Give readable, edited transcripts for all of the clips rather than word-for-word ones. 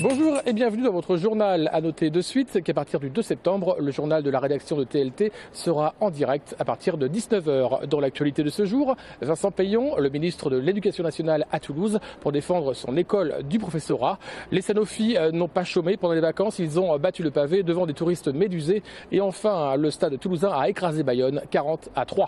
Bonjour et bienvenue dans votre journal. À noter de suite qu'à partir du 2 septembre, le journal de la rédaction de TLT sera en direct à partir de 19 h. Dans l'actualité de ce jour, Vincent Peillon, le ministre de l'Éducation nationale à Toulouse, pour défendre son école du professorat. Les Sanofi n'ont pas chômé pendant les vacances, ils ont battu le pavé devant des touristes médusés. Et enfin, le stade toulousain a écrasé Bayonne 40-3.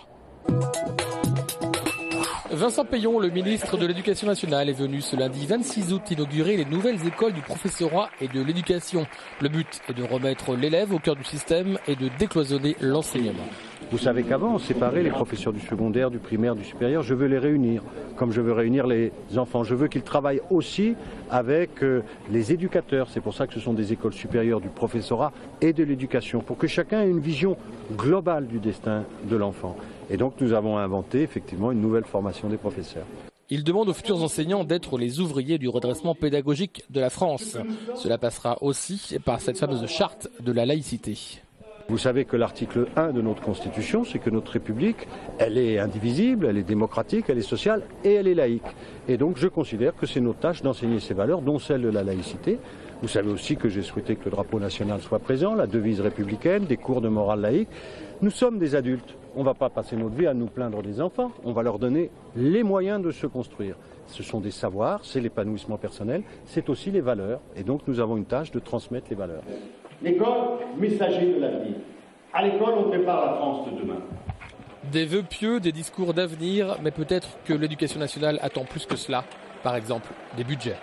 Vincent Peillon, le ministre de l'Éducation nationale, est venu ce lundi 26 août inaugurer les nouvelles écoles du professorat et de l'éducation. Le but est de remettre l'élève au cœur du système et de décloisonner l'enseignement. Vous savez qu'avant, on séparait les professeurs du secondaire, du primaire, du supérieur. Je veux les réunir, comme je veux réunir les enfants. Je veux qu'ils travaillent aussi avec les éducateurs. C'est pour ça que ce sont des écoles supérieures du professorat et de l'éducation, pour que chacun ait une vision globale du destin de l'enfant. Et donc nous avons inventé effectivement une nouvelle formation des professeurs. Il demande aux futurs enseignants d'être les ouvriers du redressement pédagogique de la France. Cela passera aussi par cette fameuse charte de la laïcité. Vous savez que l'article 1 de notre Constitution, c'est que notre République, elle est indivisible, elle est démocratique, elle est sociale et elle est laïque. Et donc je considère que c'est notre tâche d'enseigner ces valeurs, dont celle de la laïcité. Vous savez aussi que j'ai souhaité que le drapeau national soit présent, la devise républicaine, des cours de morale laïque. Nous sommes des adultes. On ne va pas passer notre vie à nous plaindre des enfants. On va leur donner les moyens de se construire. Ce sont des savoirs, c'est l'épanouissement personnel, c'est aussi les valeurs. Et donc nous avons une tâche de transmettre les valeurs. L'école, messager de l'avenir. À l'école, on prépare la France de demain. Des vœux pieux, des discours d'avenir, mais peut-être que l'éducation nationale attend plus que cela. Par exemple, des budgets.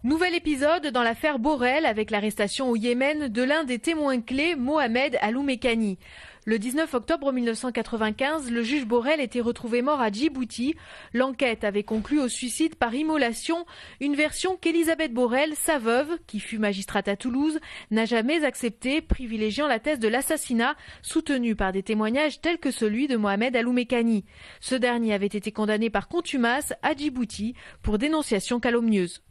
Nouvel épisode dans l'affaire Borrell avec l'arrestation au Yémen de l'un des témoins clés, Mohamed Aloumekani. Le 19 octobre 1995, le juge Borrell était retrouvé mort à Djibouti. L'enquête avait conclu au suicide par immolation, une version qu'Elisabeth Borrell, sa veuve, qui fut magistrate à Toulouse, n'a jamais acceptée, privilégiant la thèse de l'assassinat, soutenue par des témoignages tels que celui de Mohamed Aloumekani. Ce dernier avait été condamné par contumace à Djibouti pour dénonciation calomnieuse.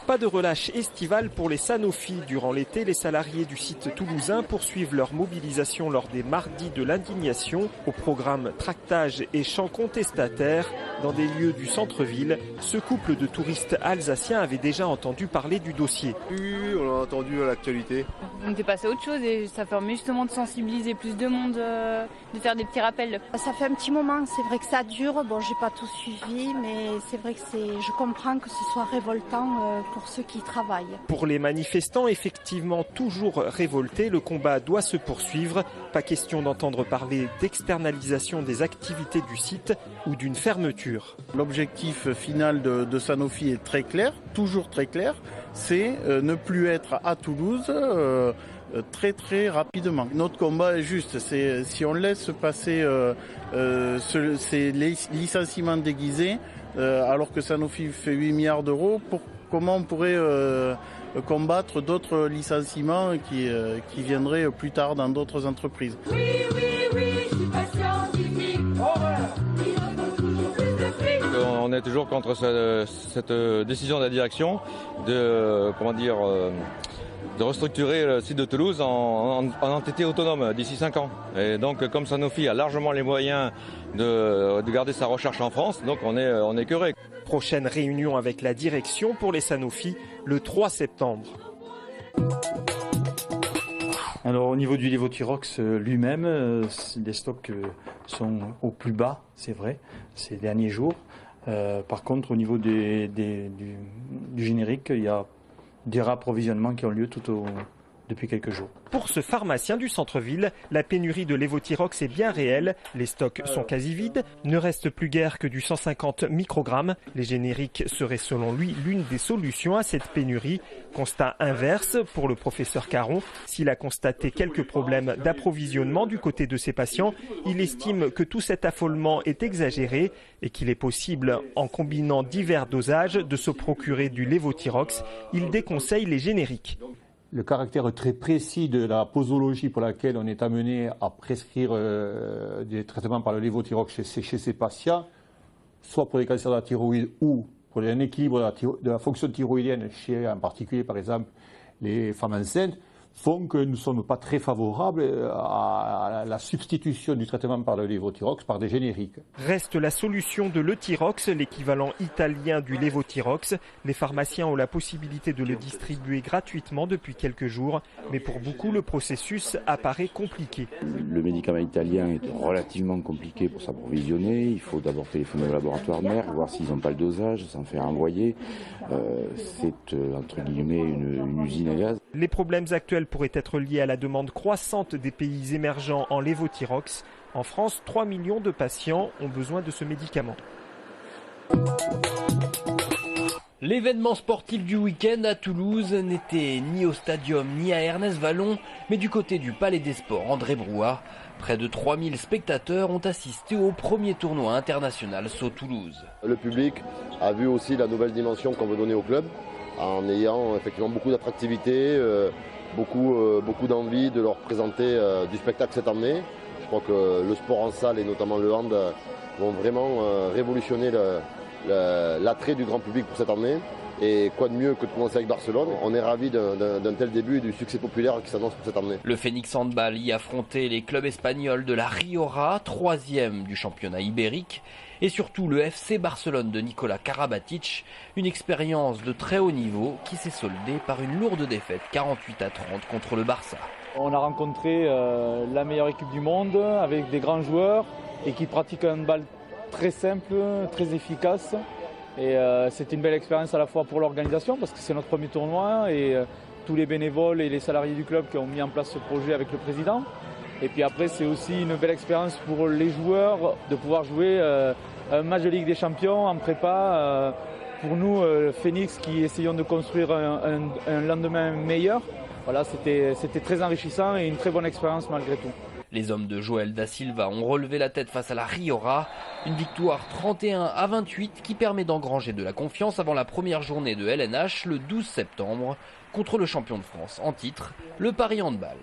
Pas de relâche estivale pour les Sanofi. Durant l'été, les salariés du site toulousain poursuivent leur mobilisation lors des mardis de l'indignation. Au programme tractage et chants contestataires dans des lieux du centre-ville. Ce couple de touristes alsaciens avait déjà entendu parler du dossier. Oui, on a entendu à l'actualité. On était passé à autre chose et ça permet justement de sensibiliser plus de monde, de faire des petits rappels. Ça fait un petit moment, c'est vrai que ça dure. Bon, j'ai pas tout suivi, mais c'est vrai que je comprends que ce soit révoltant pour ceux qui travaillent. Pour les manifestants, effectivement toujours révoltés, le combat doit se poursuivre. Pas question d'entendre parler d'externalisation des activités du site ou d'une fermeture. L'objectif final de Sanofi est très clair, toujours très clair, c'est ne plus être à Toulouse très très rapidement. Notre combat est juste, c'est si on laisse passer ces licenciements déguisés, alors que Sanofi fait 8 milliards d'euros, comment on pourrait combattre d'autres licenciements qui viendraient plus tard dans d'autres entreprises. Oui, je suis pas scientifique. On est toujours contre cette décision de la direction de restructurer le site de Toulouse en entité autonome d'ici 5 ans. Et donc comme Sanofi a largement les moyens de garder sa recherche en France, donc on est écœuré. Prochaine réunion avec la direction pour les Sanofi le 3 septembre. Alors au niveau du Levothyrox lui-même, les stocks sont au plus bas, c'est vrai, ces derniers jours. Par contre au niveau du générique, il y a des réapprovisionnements qui ont lieu depuis quelques jours. Pour ce pharmacien du centre-ville, la pénurie de Levothyrox est bien réelle. Les stocks sont quasi vides. Ne reste plus guère que du 150 microgrammes. Les génériques seraient selon lui l'une des solutions à cette pénurie. Constat inverse pour le professeur Caron. S'il a constaté quelques problèmes d'approvisionnement du côté de ses patients, il estime que tout cet affolement est exagéré et qu'il est possible, en combinant divers dosages, de se procurer du Levothyrox. Il déconseille les génériques. Le caractère très précis de la posologie pour laquelle on est amené à prescrire des traitements par le Levothyrox chez ces patients, soit pour les cancers de la thyroïde ou pour un équilibre de la fonction thyroïdienne chez en particulier par exemple les femmes enceintes, font que nous ne sommes pas très favorables à la substitution du traitement par le lévothyrox par des génériques. Reste la solution de l'Euthyrox, l'équivalent italien du lévothyrox. Les pharmaciens ont la possibilité de le distribuer gratuitement depuis quelques jours, mais pour beaucoup, le processus apparaît compliqué. Le médicament italien est relativement compliqué pour s'approvisionner. Il faut d'abord téléphoner au laboratoire mère, voir s'ils n'ont pas le dosage, s'en faire envoyer. C'est entre guillemets une usine à gaz. Les problèmes actuels pourraient être liés à la demande croissante des pays émergents en lévothyrox. En France, 3 millions de patients ont besoin de ce médicament. L'événement sportif du week-end à Toulouse n'était ni au Stadium ni à Ernest Vallon, mais du côté du Palais des Sports André Brouard. Près de 3000 spectateurs ont assisté au premier tournoi international SAUT Toulouse. Le public a vu aussi la nouvelle dimension qu'on veut donner au club, en ayant effectivement beaucoup d'attractivité, beaucoup d'envie de leur présenter du spectacle cette année. Je crois que le sport en salle et notamment le hand vont vraiment révolutionner l'attrait du grand public pour cette année. Et quoi de mieux que de commencer avec Barcelone. On est ravis d'un tel début et du succès populaire qui s'annonce pour cette année. Le Phoenix Handball y affrontait les clubs espagnols de la Riora, 3e du championnat ibérique, et surtout le FC Barcelone de Nicolas Karabatic, une expérience de très haut niveau qui s'est soldée par une lourde défaite 48-30 contre le Barça. On a rencontré la meilleure équipe du monde avec des grands joueurs et qui pratiquent un handball très simple, très efficace. Et c'est une belle expérience à la fois pour l'organisation parce que c'est notre premier tournoi et tous les bénévoles et les salariés du club qui ont mis en place ce projet avec le président. Et puis après c'est aussi une belle expérience pour les joueurs de pouvoir jouer un match de Ligue des Champions en prépa. Pour nous, Phoenix qui essayons de construire un lendemain meilleur, voilà, c'était très enrichissant et une très bonne expérience malgré tout. Les hommes de Joël da Silva ont relevé la tête face à la Riora. Une victoire 31-28 qui permet d'engranger de la confiance avant la première journée de LNH le 12 septembre contre le champion de France en titre, le Paris Handball.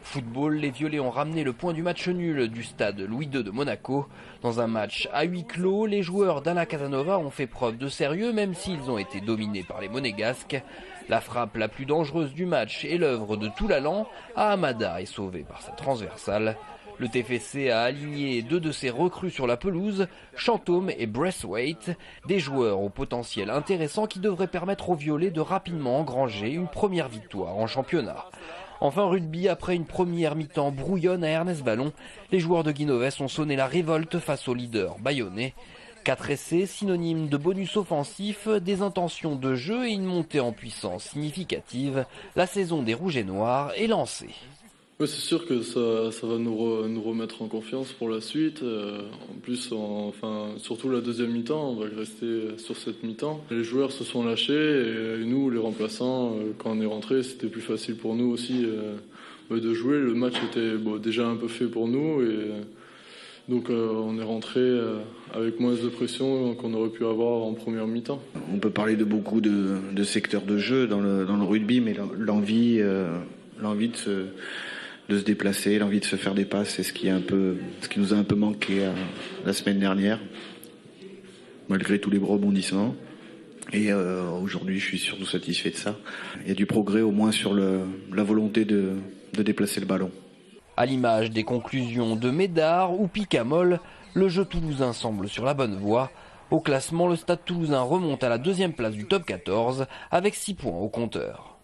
Football, les Violets ont ramené le point du match nul du stade Louis II de Monaco. Dans un match à huis clos, les joueurs d'Anna Casanova ont fait preuve de sérieux même s'ils ont été dominés par les Monégasques. La frappe la plus dangereuse du match est l'œuvre de Toulalan. Ahamada est sauvé par sa transversale. Le TFC a aligné 2 de ses recrues sur la pelouse, Chantôme et Braithwaite, des joueurs au potentiel intéressant qui devraient permettre aux Violets de rapidement engranger une première victoire en championnat. Enfin rugby, après une première mi-temps brouillonne à Ernest Vallon, les joueurs de Guinoves ont sonné la révolte face au leader bayonnais. 4 essais, synonyme de bonus offensif, des intentions de jeu et une montée en puissance significative. La saison des Rouges et Noirs est lancée. Ouais, c'est sûr que ça va nous remettre en confiance pour la suite. En plus, surtout la deuxième mi-temps, on va rester sur cette mi-temps. Les joueurs se sont lâchés et nous, les remplaçants, quand on est rentré, c'était plus facile pour nous aussi de jouer. Le match était déjà un peu fait pour nous et donc on est rentré avec moins de pression qu'on aurait pu avoir en première mi-temps. On peut parler de beaucoup de secteurs de jeu dans le rugby, mais l'envie de se déplacer, l'envie de se faire des passes, c'est ce qui nous a un peu manqué la semaine dernière, malgré tous les rebondissements. Et aujourd'hui, je suis surtout satisfait de ça. Il y a du progrès au moins sur la volonté de déplacer le ballon. À l'image des conclusions de Médard ou Picamol, le jeu toulousain semble sur la bonne voie. Au classement, le Stade toulousain remonte à la 2e place du top 14 avec 6 points au compteur.